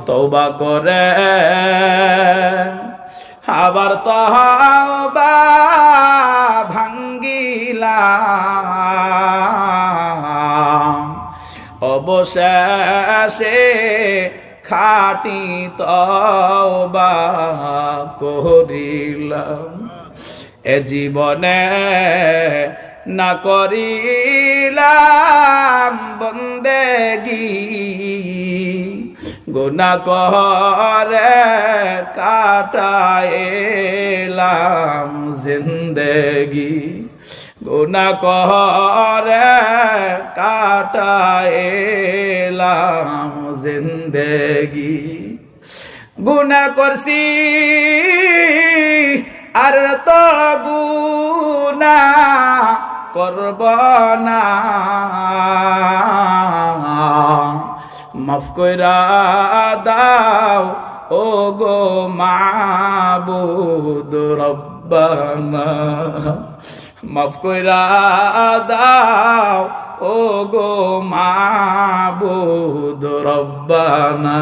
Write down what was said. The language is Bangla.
তওবা করে আবার তওবা ভাঙ্গিলাম অবশেষে খাঁটি তওবা করিলাম এ জীবনে না করিলাম বন্দেগি গুনাহ করে কাটাইলাম জিন্দেগি গুনাহ করে কাটাইলাম জিন্দেগি গুনাহ করছি আর তো গুনাহ করব না মাফ কইরা দাও ও গো মাবুদ রব্বানা মাফ কইরা দাও ও গো মাবুদ রব্বানা।